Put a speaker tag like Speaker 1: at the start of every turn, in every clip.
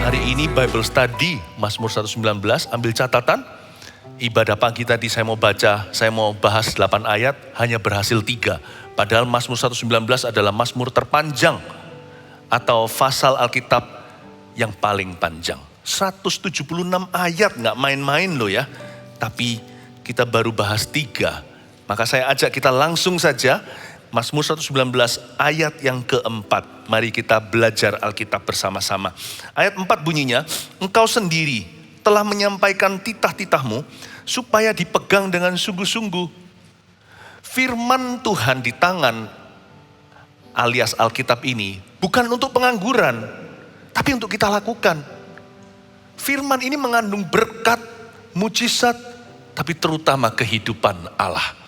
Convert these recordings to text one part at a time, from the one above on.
Speaker 1: Hari ini Bible Study Mazmur 119, ambil catatan. Ibadah pagi tadi saya mau bahas 8 ayat, hanya berhasil 3. Padahal Mazmur 119 adalah Mazmur terpanjang atau pasal Alkitab yang paling panjang. 176 ayat, gak main-main loh ya. Tapi kita baru bahas 3. Maka saya ajak kita langsung saja Mazmur 119 ayat yang keempat. Mari kita belajar Alkitab bersama-sama. Ayat 4 bunyinya, engkau sendiri telah menyampaikan titah-titahmu supaya dipegang dengan sungguh-sungguh. Firman Tuhan di tangan alias Alkitab ini bukan untuk pengangguran, tapi untuk kita lakukan. Firman ini mengandung berkat, mujizat, tapi terutama kehidupan Allah.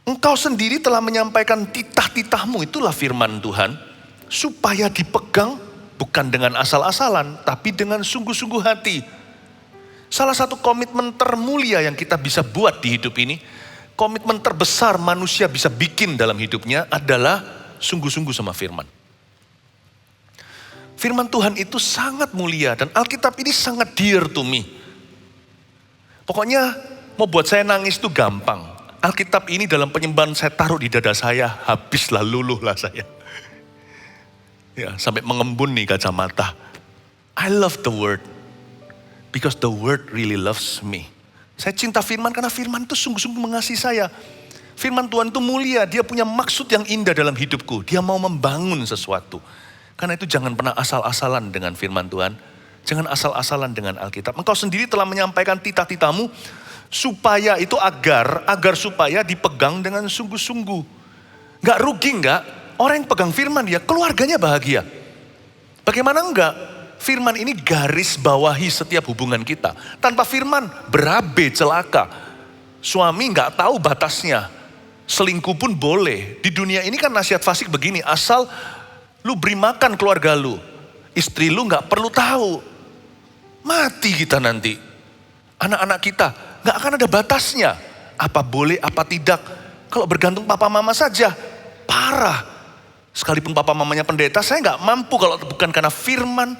Speaker 1: Engkau sendiri telah menyampaikan titah-titahmu, itulah firman Tuhan, supaya dipegang bukan dengan asal-asalan, tapi dengan sungguh-sungguh hati. Salah satu komitmen termulia yang kita bisa buat di hidup ini, komitmen terbesar manusia bisa bikin dalam hidupnya adalah sungguh-sungguh sama firman. Firman Tuhan itu sangat mulia dan Alkitab ini sangat dear to me. Pokoknya mau buat saya nangis itu gampang. Alkitab ini dalam penyembahan saya taruh di dada saya, habislah luluhlah saya. Ya, sampai mengembun nih kacamata. I love the word because the word really loves me. Saya cinta firman karena firman itu sungguh-sungguh mengasihi saya. Firman Tuhan itu mulia, dia punya maksud yang indah dalam hidupku. Dia mau membangun sesuatu. Karena itu jangan pernah asal-asalan dengan firman Tuhan. Jangan asal-asalan dengan Alkitab. Engkau sendiri telah menyampaikan titah-titahmu supaya itu agar supaya dipegang dengan sungguh-sungguh. Gak rugi gak? Orang yang pegang firman dia keluarganya bahagia. Bagaimana enggak? Firman ini garis bawahi setiap hubungan kita. Tanpa firman berabe celaka. Suami gak tahu batasnya. Selingkuh pun boleh. Di dunia ini kan nasihat fasik begini, asal lu beri makan keluarga lu, istri lu gak perlu tahu. Mati kita nanti. Anak-anak kita gak akan ada batasnya. Apa boleh, apa tidak. Kalau bergantung papa mama saja, parah. Sekalipun papa mamanya pendeta, saya gak mampu kalau bukan karena firman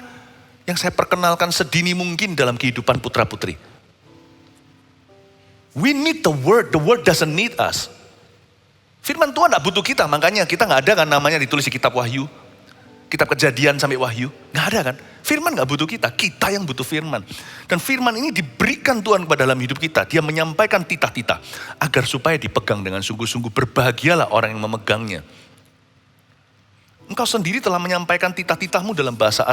Speaker 1: yang saya perkenalkan sedini mungkin dalam kehidupan putra putri. We need the word doesn't need us. Firman Tuhan gak butuh kita, makanya kita gak ada kan namanya ditulis di kitab Wahyu. Kitab Kejadian sampai Wahyu, gak ada kan? Firman gak butuh kita yang butuh firman. Dan firman ini diberikan Tuhan kepada dalam hidup kita. Dia menyampaikan titah-titah agar supaya dipegang dengan sungguh-sungguh. Berbahagialah orang yang memegangnya. Engkau sendiri telah menyampaikan titah-titahmu dalam bahasa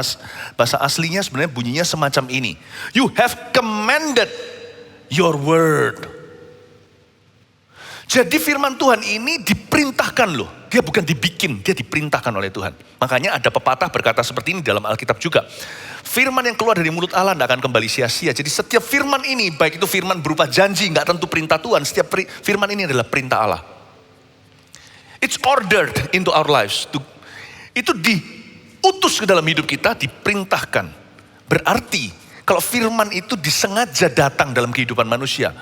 Speaker 1: aslinya sebenarnya bunyinya semacam ini. You have commanded your word. Jadi firman Tuhan ini diperintahkan loh. Dia bukan dibikin, dia diperintahkan oleh Tuhan. Makanya ada pepatah berkata seperti ini dalam Alkitab juga. Firman yang keluar dari mulut Allah tidak akan kembali sia-sia. Jadi setiap firman ini, baik itu firman berupa janji, gak tentu perintah Tuhan. Setiap firman ini adalah perintah Allah. It's ordered into our lives. Itu diutus ke dalam hidup kita, diperintahkan. Berarti kalau firman itu disengaja datang dalam kehidupan manusia,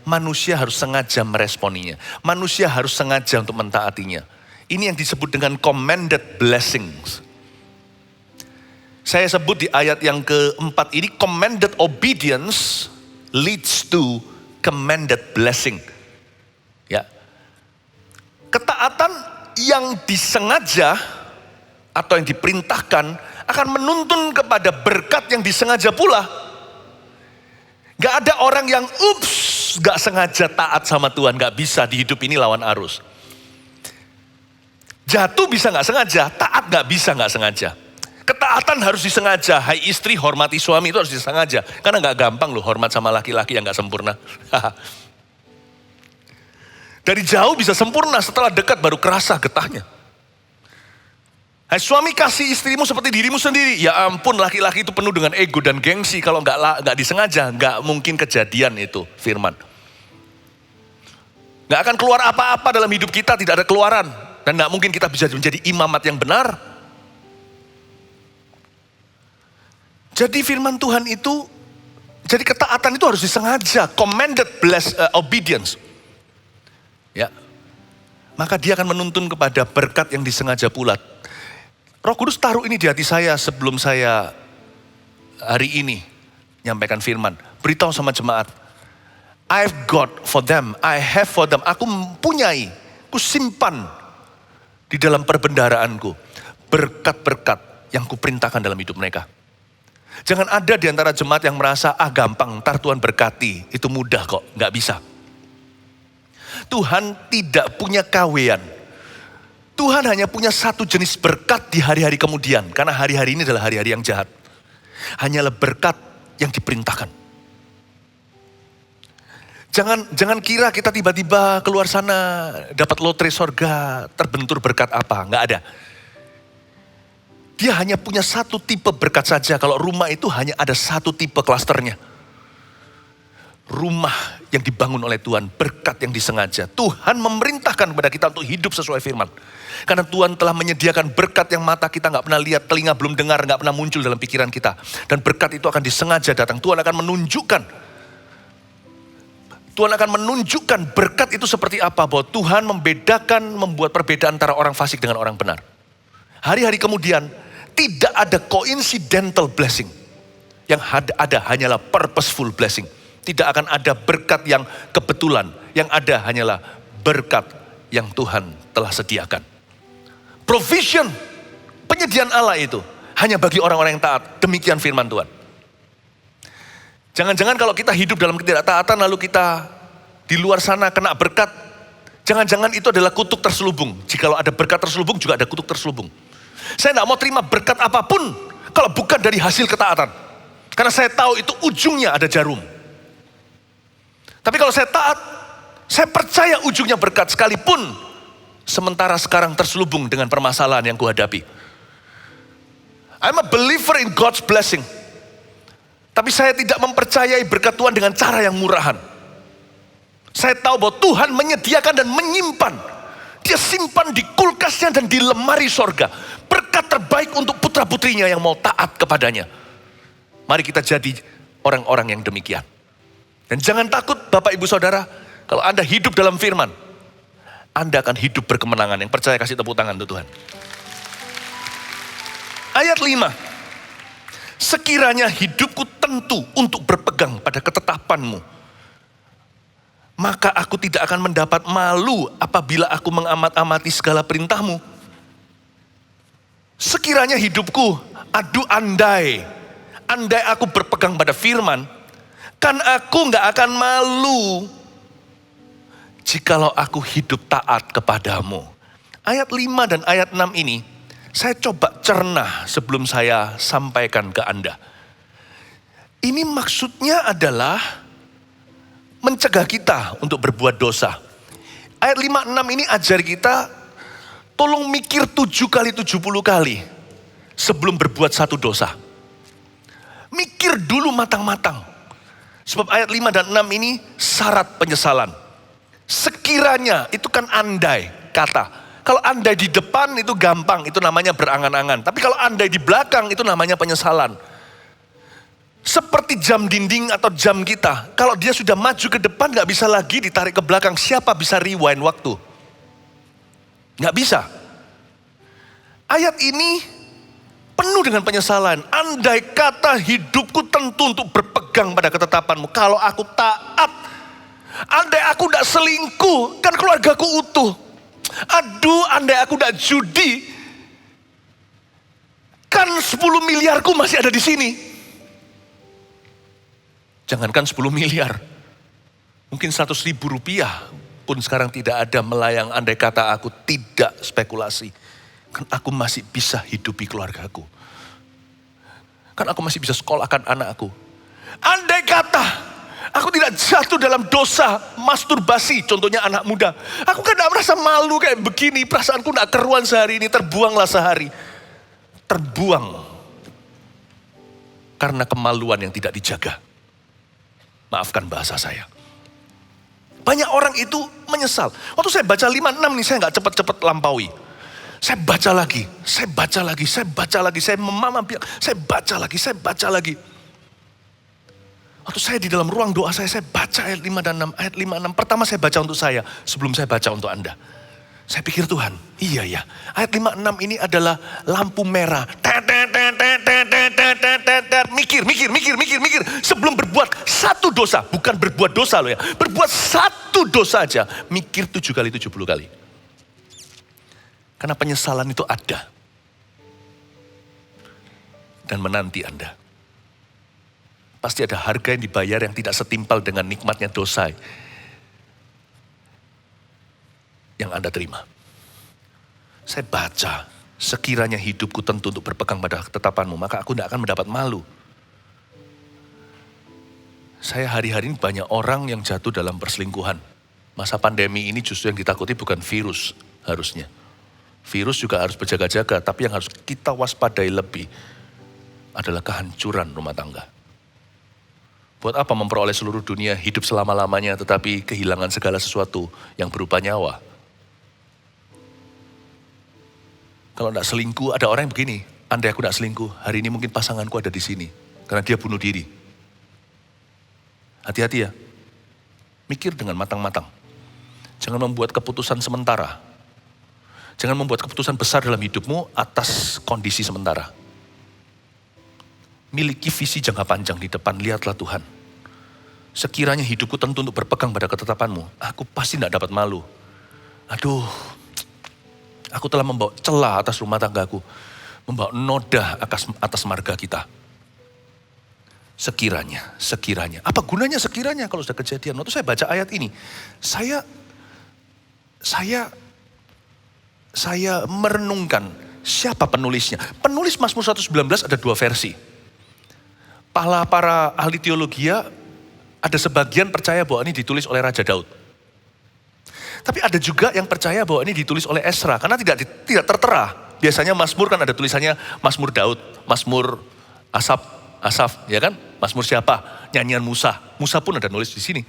Speaker 1: manusia harus sengaja meresponinya. Manusia harus sengaja untuk mentaatinya. Ini yang disebut dengan commanded blessings. Saya sebut di ayat yang keempat ini, commanded obedience leads to commanded blessing. Ya. Ketaatan yang disengaja atau yang diperintahkan akan menuntun kepada berkat yang disengaja pula. Gak ada orang yang gak sengaja taat sama Tuhan, gak bisa di hidup ini lawan arus. Jatuh bisa gak sengaja, taat gak bisa gak sengaja. Ketaatan harus disengaja, hai istri hormati suami itu harus disengaja. Karena gak gampang loh hormat sama laki-laki yang gak sempurna. Dari jauh bisa sempurna, setelah dekat baru kerasa getahnya. Hai suami kasih istrimu seperti dirimu sendiri. Ya ampun, laki-laki itu penuh dengan ego dan gengsi. Kalau gak disengaja, gak mungkin kejadian itu firman. Gak akan keluar apa-apa dalam hidup kita, tidak ada keluaran. Dan gak mungkin kita bisa menjadi imamat yang benar. Jadi firman Tuhan itu, jadi ketaatan itu harus disengaja. Commanded obedience. Ya. Maka dia akan menuntun kepada berkat yang disengaja pula. Roh Kudus taruh ini di hati saya sebelum saya hari ini nyampaikan firman. Beritahu sama jemaat, I've got for them, I have for them. Aku mempunyai, ku simpan di dalam perbendaharaanku berkat-berkat yang kuperintahkan dalam hidup mereka. Jangan ada di antara jemaat yang merasa, gampang, ntar Tuhan berkati, itu mudah kok, gak bisa. Tuhan tidak punya kawean. Tuhan hanya punya satu jenis berkat di hari-hari kemudian. Karena hari-hari ini adalah hari-hari yang jahat. Hanyalah berkat yang diperintahkan. Jangan kira kita tiba-tiba keluar sana, dapat lotre sorga, terbentur berkat apa. Nggak ada. Dia hanya punya satu tipe berkat saja. Kalau rumah itu hanya ada satu tipe klasternya. Rumah yang dibangun oleh Tuhan, berkat yang disengaja. Tuhan memerintahkan kepada kita untuk hidup sesuai firman. Karena Tuhan telah menyediakan berkat yang mata kita nggak pernah lihat, telinga belum dengar, nggak pernah muncul dalam pikiran kita. Dan berkat itu akan disengaja datang. Tuhan akan menunjukkan berkat itu seperti apa. Bahwa Tuhan membuat perbedaan antara orang fasik dengan orang benar. Hari-hari kemudian, tidak ada coincidental blessing. Yang ada hanyalah purposeful blessing. Tidak akan ada berkat yang kebetulan. Yang ada hanyalah berkat yang Tuhan telah sediakan. Provision, penyediaan Allah itu hanya bagi orang-orang yang taat. Demikian firman Tuhan. Jangan-jangan kalau kita hidup dalam ketidaktaatan lalu kita di luar sana kena berkat. Jangan-jangan itu adalah kutuk terselubung. Jikalau ada berkat terselubung juga ada kutuk terselubung. Saya tidak mau terima berkat apapun kalau bukan dari hasil ketaatan. Karena saya tahu itu ujungnya ada jarum. Tapi kalau saya taat, saya percaya ujungnya berkat sekalipun sementara sekarang terselubung dengan permasalahan yang kuhadapi. I'm a believer in God's blessing. Tapi saya tidak mempercayai berkat Tuhan dengan cara yang murahan. Saya tahu bahwa Tuhan menyediakan dan menyimpan. Dia simpan di kulkasnya dan di lemari sorga. Berkat terbaik untuk putra-putrinya yang mau taat kepadanya. Mari kita jadi orang-orang yang demikian. Dan jangan takut Bapak Ibu Saudara, kalau Anda hidup dalam firman, Anda akan hidup berkemenangan. Yang percaya kasih tepuk tangan untuk Tuhan. Ayat 5. Sekiranya hidupku tentu untuk berpegang pada ketetapanmu, maka aku tidak akan mendapat malu apabila aku mengamat-amati segala perintahmu. Sekiranya hidupku, andai aku berpegang pada firman, kan aku gak akan malu jikalau aku hidup taat kepadamu. Ayat 5 dan ayat 6 ini saya coba cerna sebelum saya sampaikan ke Anda. Ini maksudnya adalah mencegah kita untuk berbuat dosa. Ayat 5-6 ini ajar kita tolong mikir 7 kali 70 kali sebelum berbuat satu dosa. Mikir dulu matang-matang. Sebab ayat 5 dan 6 ini syarat penyesalan. Sekiranya itu kan andai kata. Kalau andai di depan itu gampang, itu namanya berangan-angan. Tapi kalau andai di belakang itu namanya penyesalan. Seperti jam dinding atau jam kita. Kalau dia sudah maju ke depan gak bisa lagi ditarik ke belakang. Siapa bisa rewind waktu? Gak bisa. Ayat ini penuh dengan penyesalan. Andai kata hidupku tentu untuk berpegang pada ketetapanmu. Kalau aku taat. Andai aku tidak selingkuh. Kan keluargaku utuh. Aduh, andai aku tidak judi. Kan 10 miliarku masih ada di sini. Jangankan 10 miliar. Mungkin 100 ribu rupiah pun sekarang tidak ada melayang. Andai kata aku tidak spekulasi. Kan aku masih bisa hidupi keluargaku. Kan aku masih bisa sekolahkan anakku. Andai kata aku tidak jatuh dalam dosa masturbasi, contohnya anak muda. Aku kan tidak merasa malu kayak begini. Perasaanku tidak keruan sehari ini, terbuanglah sehari. Terbuang. Karena kemaluan yang tidak dijaga. Maafkan bahasa saya. Banyak orang itu menyesal. Waktu saya baca 5-6 nih, saya nggak cepat-cepat lampaui. Saya baca lagi, saya baca lagi, saya baca lagi, saya baca lagi. Waktu saya di dalam ruang doa saya baca ayat 5 dan 6, ayat 5-6. Pertama saya baca untuk saya, sebelum saya baca untuk Anda. Saya pikir Tuhan, iya ya. Ayat 56 ini adalah lampu merah. Mikir. Sebelum berbuat satu dosa, bukan berbuat dosa loh ya. Berbuat satu dosa aja, mikir 7 kali, 70 kali. Karena penyesalan itu ada. Dan menanti Anda. Pasti ada harga yang dibayar yang tidak setimpal dengan nikmatnya dosa yang Anda terima. Saya baca, sekiranya hidupku tentu untuk berpegang pada ketetapanmu, maka aku tidak akan mendapat malu. Saya hari-hari ini banyak orang yang jatuh dalam perselingkuhan. Masa pandemi ini justru yang ditakuti bukan virus harusnya. Virus juga harus berjaga-jaga, tapi yang harus kita waspadai lebih adalah kehancuran rumah tangga. Buat apa memperoleh seluruh dunia, hidup selama-lamanya, tetapi kehilangan segala sesuatu yang berupa nyawa? Kalau tidak selingkuh, ada orang yang begini, andai aku tidak selingkuh, hari ini mungkin pasanganku ada di sini. Karena dia bunuh diri. Hati-hati ya. Mikir dengan matang-matang. Jangan membuat keputusan sementara. Jangan membuat keputusan besar dalam hidupmu atas kondisi sementara. Miliki visi jangka panjang di depan, lihatlah Tuhan. Sekiranya hidupku tentu untuk berpegang pada ketetapanmu, aku pasti tidak dapat malu. Aduh, aku telah membawa celah atas rumah tanggaku, membawa noda atas marga kita. Sekiranya. Apa gunanya sekiranya kalau sudah kejadian? Waktu saya baca ayat ini, saya merenungkan siapa penulisnya. Penulis Mazmur 119 ada 2 versi. Para ahli teologi ada sebagian percaya bahwa ini ditulis oleh Raja Daud. Tapi ada juga yang percaya bahwa ini ditulis oleh Ezra karena tidak tertera. Biasanya Mazmur kan ada tulisannya Mazmur Daud, Mazmur Asaf, ya kan? Mazmur siapa? Nyanyian Musa. Musa pun ada nulis di sini.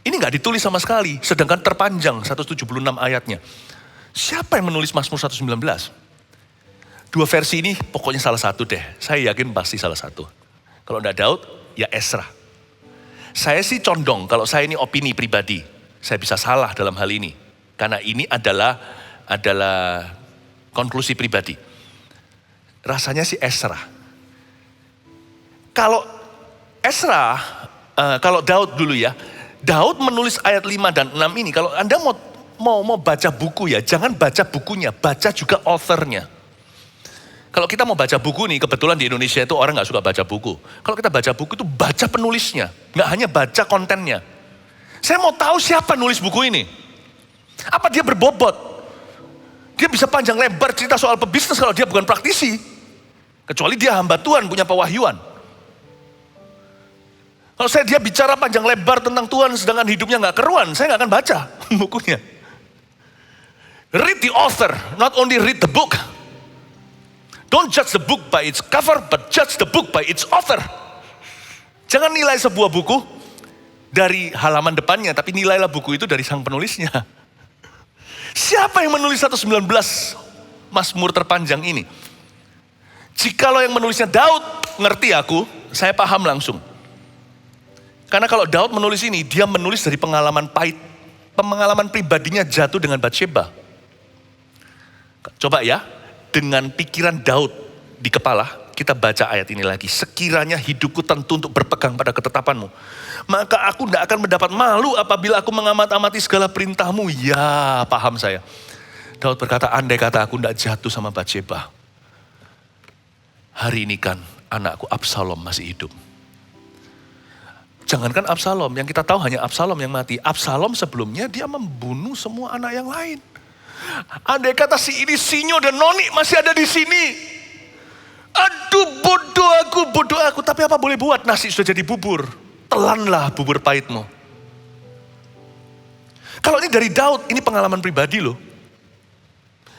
Speaker 1: Ini nggak ditulis sama sekali, sedangkan terpanjang 176 ayatnya. Siapa yang menulis Mazmur 119? 2 versi ini pokoknya salah satu deh. Saya yakin pasti salah satu. Kalau enggak Daud, ya Ezra. Saya sih condong, kalau saya ini opini pribadi, saya bisa salah dalam hal ini. Karena ini adalah konklusi pribadi. Rasanya sih Ezra. Kalau Daud dulu ya, Daud menulis ayat 5 dan 6 ini, kalau Anda mau baca buku ya, jangan baca bukunya, baca juga authornya. Kalau kita mau baca buku nih, kebetulan di Indonesia itu orang gak suka baca buku. Kalau kita baca buku itu baca penulisnya, gak hanya baca kontennya. Saya mau tahu siapa nulis buku ini. Apa dia berbobot? Dia bisa panjang lebar cerita soal pebisnis kalau dia bukan praktisi. Kecuali dia hamba Tuhan, punya pewahyuan. Kalau dia bicara panjang lebar tentang Tuhan sedangkan hidupnya gak keruan, saya gak akan baca bukunya. Read the author, not only read the book. Don't judge the book by its cover, but judge the book by its author. Jangan nilai sebuah buku dari halaman depannya, tapi nilailah buku itu dari sang penulisnya. Siapa yang menulis 119 Mazmur terpanjang ini? Jikalau yang menulisnya Daud, ngerti aku, saya paham langsung. Karena kalau Daud menulis ini, dia menulis dari pengalaman pahit, pengalaman pribadinya jatuh dengan Batsheba. Coba ya, dengan pikiran Daud di kepala, kita baca ayat ini lagi. Sekiranya hidupku tentu untuk berpegang pada ketetapanmu, maka aku tidak akan mendapat malu apabila aku mengamat-amati segala perintahmu. Ya, paham saya. Daud berkata, andai kata aku tidak jatuh sama Batsheba, hari ini kan anakku Absalom masih hidup. Jangankan Absalom, yang kita tahu hanya Absalom yang mati. Absalom sebelumnya dia membunuh semua anak yang lain. Andai kata si ini, Sinyo dan Noni masih ada di sini. Aduh bodoh aku. Tapi apa boleh buat, nasi sudah jadi bubur. Telanlah bubur pahitmu. Kalau ini dari Daud, ini pengalaman pribadi loh.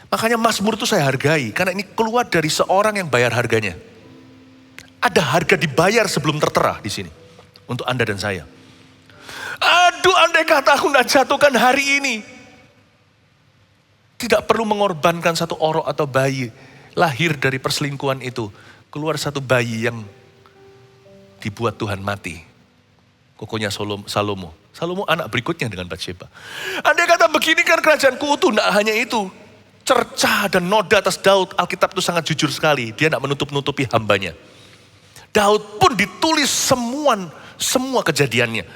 Speaker 1: Makanya Mazmur itu saya hargai. Karena ini keluar dari seorang yang bayar harganya. Ada harga dibayar sebelum tertera di sini. Untuk Anda dan saya. Aduh, andai kata aku tidak jatuhkan hari ini. Tidak perlu mengorbankan satu orok atau bayi. Lahir dari perselingkuhan itu. Keluar satu bayi yang dibuat Tuhan mati. kokonya Salomo. Salomo anak berikutnya dengan Batsheba. Andai kata begini kan kerajaanku utuh, tidak hanya itu. Cercah dan noda atas Daud, Alkitab itu sangat jujur sekali. Dia tidak menutup-nutupi hambanya. Daud pun ditulis semua kejadiannya.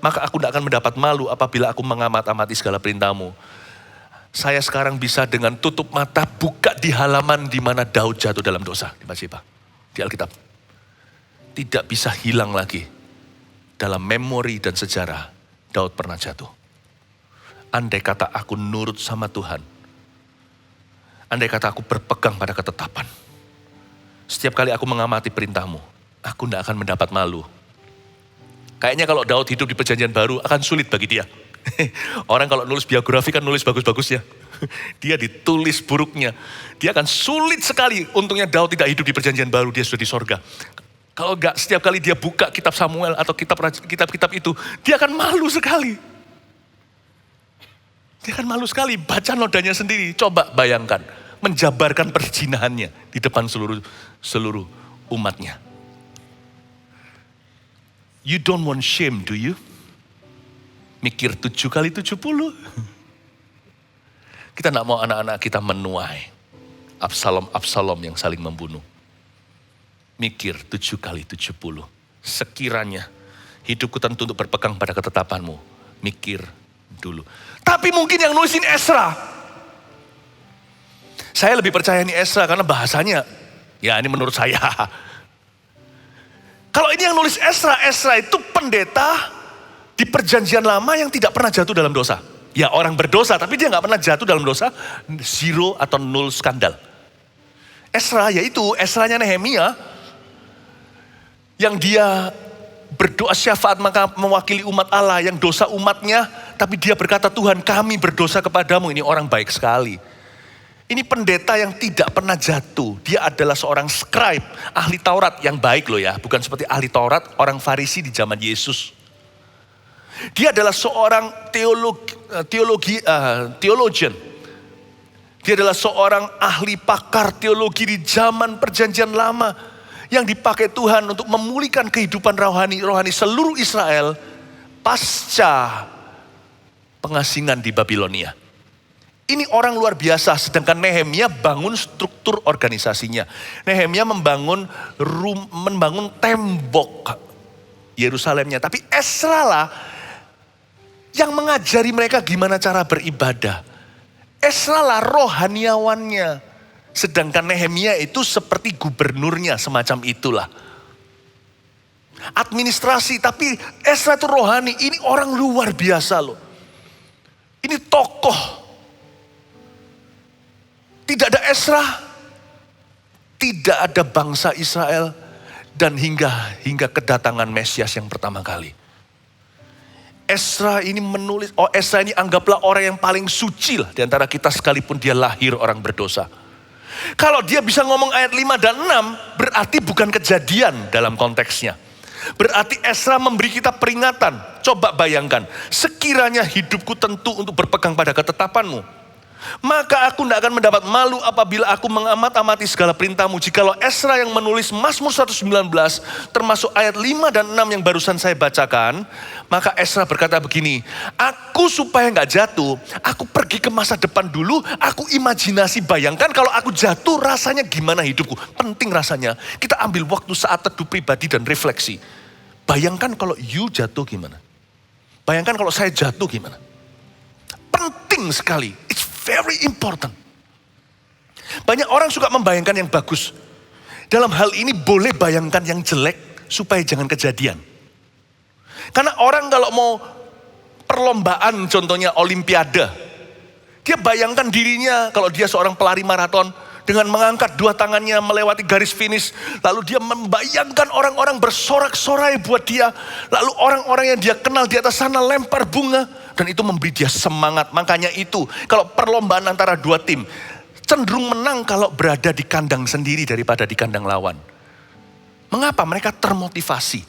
Speaker 1: Maka aku tidak akan mendapat malu apabila aku mengamat-amati segala perintahmu. Saya sekarang bisa dengan tutup mata buka di halaman di mana Daud jatuh dalam dosa di Batsheba, di Alkitab. Tidak bisa hilang lagi dalam memori dan sejarah Daud pernah jatuh. Andai kata aku nurut sama Tuhan, andai kata aku berpegang pada ketetapan, setiap kali aku mengamati perintahmu, aku tidak akan mendapat malu. Kayaknya kalau Daud hidup di perjanjian baru akan sulit bagi dia. Orang kalau nulis biografi kan nulis bagus-bagusnya. Dia ditulis buruknya. Dia akan sulit sekali. Untungnya Daud tidak hidup di perjanjian baru, dia sudah di sorga. Kalau enggak, setiap kali dia buka kitab Samuel atau kitab-kitab itu, dia akan malu sekali. Dia akan malu sekali, baca nodanya sendiri. Coba bayangkan, menjabarkan perzinahannya di depan seluruh umatnya. You don't want shame, do you? Mikir 7 kali 70. Kita tidak mau anak-anak kita menuai Absalom yang saling membunuh. Mikir 7 kali 70. Sekiranya hidupku tentu untuk berpegang pada ketetapanmu. Mikir dulu. Tapi mungkin yang nulisin Ezra. Saya lebih percaya ini Ezra karena bahasanya, ya ini menurut saya. Kalau ini yang nulis Ezra itu pendeta di perjanjian lama yang tidak pernah jatuh dalam dosa. Ya orang berdosa, tapi dia gak pernah jatuh dalam dosa. 0 atau 0 skandal. Ezra yaitu Ezranya Nehemia. Yang dia berdoa syafaat maka mewakili umat Allah. Yang dosa umatnya, tapi dia berkata Tuhan kami berdosa kepadamu. Ini orang baik sekali. Ini pendeta yang tidak pernah jatuh. Dia adalah seorang scribe, ahli Taurat yang baik loh ya. Bukan seperti ahli Taurat, orang Farisi di zaman Yesus. Dia adalah seorang theologian. Dia adalah seorang ahli pakar teologi di zaman perjanjian lama. Yang dipakai Tuhan untuk memulihkan kehidupan rohani seluruh Israel. Pasca pengasingan di Babilonia. Ini orang luar biasa. Sedangkan Nehemia bangun struktur organisasinya. Nehemia membangun tembok Yerusalemnya. Tapi Ezra lah yang mengajari mereka gimana cara beribadah. Ezra lah rohaniawannya. Sedangkan Nehemia itu seperti gubernurnya, semacam itulah. Administrasi, tapi Ezra itu rohani. Ini orang luar biasa loh. Ini tokoh. Tidak ada Ezra, tidak ada bangsa Israel, dan hingga kedatangan Mesias yang pertama kali. Ezra ini menulis, Ezra ini anggaplah orang yang paling suci lah di antara kita sekalipun dia lahir orang berdosa. Kalau dia bisa ngomong ayat 5 dan 6, berarti bukan kejadian dalam konteksnya. Berarti Ezra memberi kita peringatan. Coba bayangkan, sekiranya hidupku tentu untuk berpegang pada ketetapanmu. Maka aku tidak akan mendapat malu apabila aku mengamat-amati segala perintahmu. Jikalau Ezra yang menulis Mazmur 119, termasuk ayat 5 dan 6 yang barusan saya bacakan, maka Ezra berkata begini, aku supaya nggak jatuh, aku pergi ke masa depan dulu, aku imajinasi bayangkan kalau aku jatuh rasanya gimana hidupku. Penting rasanya, kita ambil waktu saat teduh pribadi dan refleksi. Bayangkan kalau you jatuh gimana? Bayangkan kalau saya jatuh gimana? Penting sekali. It's very important. Banyak orang suka membayangkan yang bagus. Dalam hal ini boleh bayangkan yang jelek supaya jangan kejadian. Karena orang kalau mau perlombaan contohnya olimpiade. Dia bayangkan dirinya kalau dia seorang pelari maraton dengan mengangkat 2 tangannya melewati garis finish. Lalu dia membayangkan orang-orang bersorak-sorai buat dia. Lalu orang-orang yang dia kenal di atas sana lempar bunga. Dan itu memberi dia semangat. Makanya itu kalau perlombaan antara 2 tim. Cenderung menang kalau berada di kandang sendiri daripada di kandang lawan. Mengapa? Mereka termotivasi.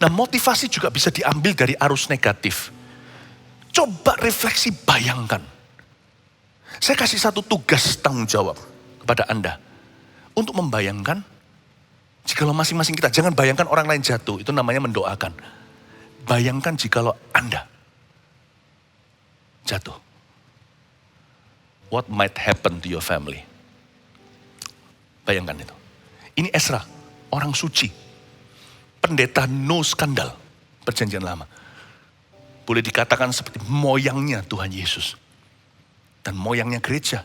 Speaker 1: Nah motivasi juga bisa diambil dari arus negatif. Coba refleksi bayangkan. Saya kasih satu tugas tanggung jawab kepada Anda. Untuk membayangkan Jikalau masing-masing kita, jangan bayangkan orang lain jatuh, itu namanya mendoakan. Bayangkan jikalau Anda jatuh. What might happen to your family? Bayangkan itu. Ini Ezra, orang suci. Pendeta no skandal, perjanjian lama. Boleh dikatakan seperti moyangnya Tuhan Yesus. Dan moyangnya gereja.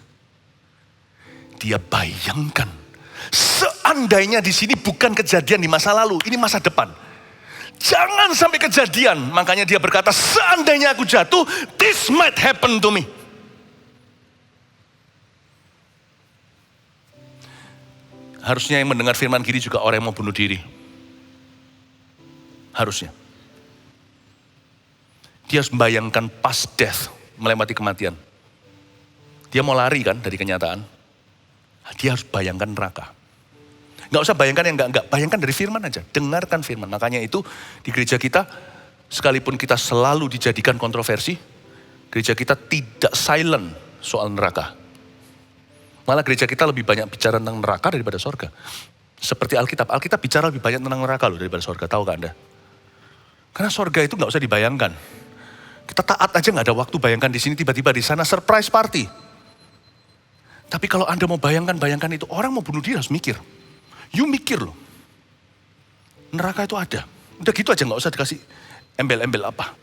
Speaker 1: Dia bayangkan, seandainya di sini bukan kejadian di masa lalu, ini masa depan. Jangan sampai kejadian, makanya dia berkata, seandainya aku jatuh, this might happen to me. Harusnya yang mendengar firman kiri juga orang yang mau bunuh diri. Harusnya. Dia harus membayangkan past death, melewati kematian. Dia mau lari kan dari kenyataan. Dia harus bayangkan neraka. Gak usah bayangkan yang enggak, bayangkan dari firman aja. Dengarkan firman. Makanya itu di gereja kita, sekalipun kita selalu dijadikan kontroversi, gereja kita tidak silent soal neraka. Malah gereja kita lebih banyak bicara tentang neraka daripada sorga. Seperti Alkitab. Alkitab bicara lebih banyak tentang neraka loh daripada sorga. Tahu gak Anda? Karena sorga itu gak usah dibayangkan. Kita taat aja gak ada waktu bayangkan di sini, tiba-tiba di sana surprise party. Tapi kalau Anda mau bayangkan itu, orang mau bunuh diri harus mikir. You mikir loh. Neraka itu ada. Udah gitu aja gak usah dikasih embel-embel apa.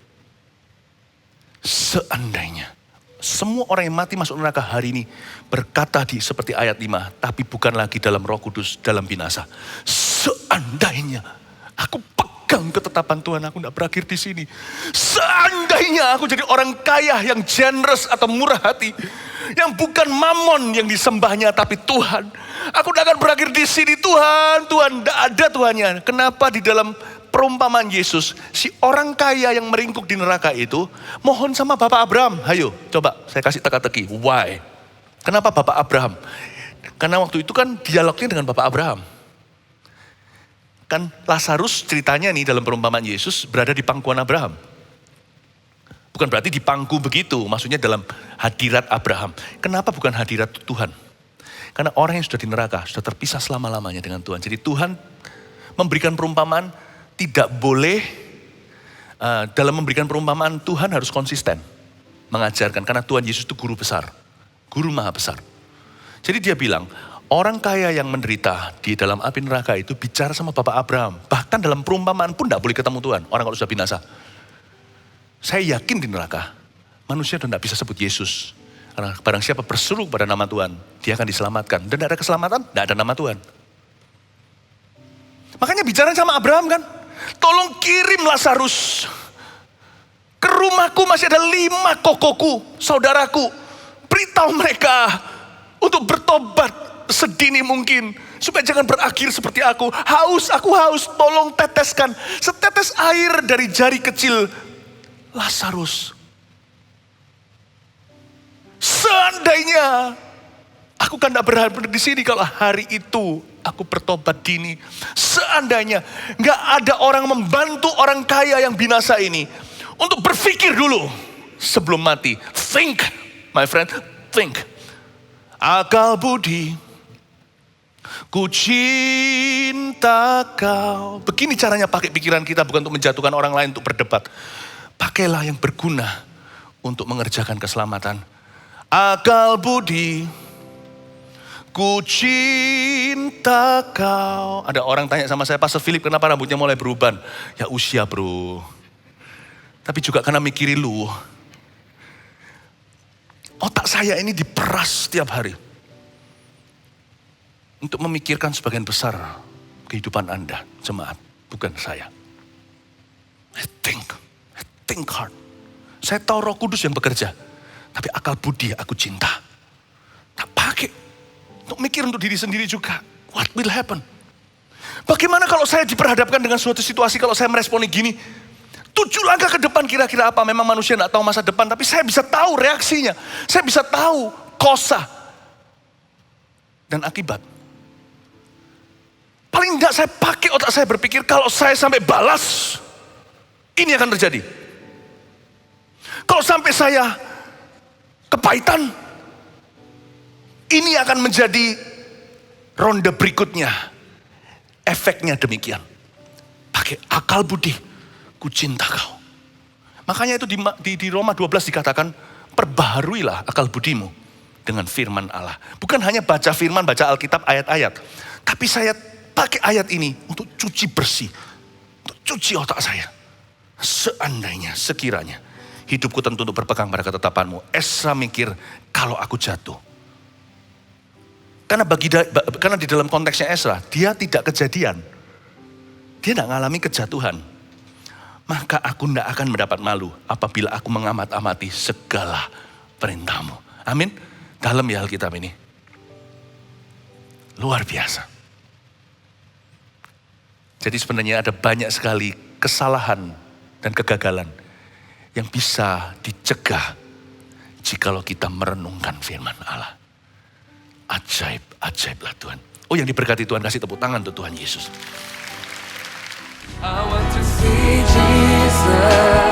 Speaker 1: Seandainya semua orang yang mati masuk neraka hari ini berkata seperti ayat 5, tapi bukan lagi dalam Roh Kudus, dalam binasa. Seandainya aku pegang ketetapan Tuhan, aku tidak berakhir di sini. Seandainya aku jadi orang kaya yang generous atau murah hati, yang bukan mamon yang disembahnya, tapi Tuhan. Aku tidak akan berakhir di sini, Tuhan, tidak ada Tuhannya. Kenapa di dalam perumpamaan Yesus, si orang kaya yang meringkuk di neraka itu, mohon sama Bapak Abraham. Ayo, coba saya kasih teka-teki. Why? Kenapa Bapak Abraham? Karena waktu itu kan dialognya dengan Bapak Abraham. Kan Lazarus ceritanya nih dalam perumpamaan Yesus berada di pangkuan Abraham. Bukan berarti di pangku begitu, maksudnya dalam hadirat Abraham. Kenapa bukan hadirat Tuhan? Karena orang yang sudah di neraka, sudah terpisah selama-lamanya dengan Tuhan. Jadi Tuhan memberikan perumpamaan, tidak boleh, dalam memberikan perumpamaan Tuhan harus konsisten. Mengajarkan, karena Tuhan Yesus itu guru besar. Guru maha besar. Jadi dia bilang, orang kaya yang menderita di dalam api neraka itu bicara sama Bapak Abraham. Bahkan dalam perumpamaan pun tidak boleh ketemu Tuhan, orang kalau sudah binasa. Saya yakin di neraka, manusia sudah tidak bisa sebut Yesus. Karena barang siapa berseru pada nama Tuhan, dia akan diselamatkan. Dan tidak ada keselamatan, tidak ada nama Tuhan. Makanya bicara sama Abraham kan, tolong kirim Lazarus. Ke rumahku masih ada 5 kokoku, saudaraku. Beritahu mereka untuk bertobat sedini mungkin. Supaya jangan berakhir seperti aku. Aku haus, tolong teteskan setetes air dari jari kecil Lazarus. Seandainya aku kan tidak berada di sini kalau hari itu aku bertobat dini. Seandainya nggak ada orang membantu orang kaya yang binasa ini untuk berpikir dulu sebelum mati. Think, my friend, think. Akal budi, ku cinta kau. Begini caranya pakai pikiran kita, bukan untuk menjatuhkan orang lain, untuk berdebat. Pakailah yang berguna untuk mengerjakan keselamatan. Akal budi, ku cinta kau. Ada orang tanya sama saya, Pastor Philip, kenapa rambutnya mulai berubah? Ya usia bro. Tapi juga karena mikirin lu. Otak saya ini diperas setiap hari. Untuk memikirkan sebagian besar kehidupan Anda, jemaat, bukan saya. I think hard. Saya tahu Roh Kudus yang bekerja. Tapi akal budi aku cinta. Tak pakai. Untuk mikir untuk diri sendiri juga. What will happen? Bagaimana kalau saya diperhadapkan dengan suatu situasi, kalau saya meresponi gini. 7 langkah ke depan kira-kira apa? Memang manusia tidak tahu masa depan. Tapi saya bisa tahu reaksinya. Saya bisa tahu kosa. Dan akibat. Paling tidak saya pakai otak saya berpikir, kalau saya sampai balas, ini akan terjadi. Kalau sampai saya kepahitan, ini akan menjadi ronde berikutnya. efeknya demikian. Pakai akal budi, ku cinta kau. Makanya itu di Roma 12 dikatakan, perbaharuilah akal budimu dengan firman Allah. Bukan hanya baca firman, baca Alkitab ayat-ayat. Tapi saya pakai ayat ini untuk cuci bersih. Untuk cuci otak saya. Seandainya, sekiranya. Hidupku tentu untuk berpegang pada ketetapanmu. Esra mikir, kalau aku jatuh. Karena di dalam konteksnya Esra, dia tidak kejadian. Dia tidak mengalami kejatuhan. Maka aku tidak akan mendapat malu apabila aku mengamat-amati segala perintahmu. Amin. Dalam ya Alkitab ini. Luar biasa. Jadi sebenarnya ada banyak sekali kesalahan dan kegagalan yang bisa dicegah jikalau kita merenungkan firman Allah. Ajaib, ajaiblah Tuhan. Oh, yang diberkati Tuhan, kasih tepuk tangan untuk Tuhan Yesus.
Speaker 2: I want to see Jesus.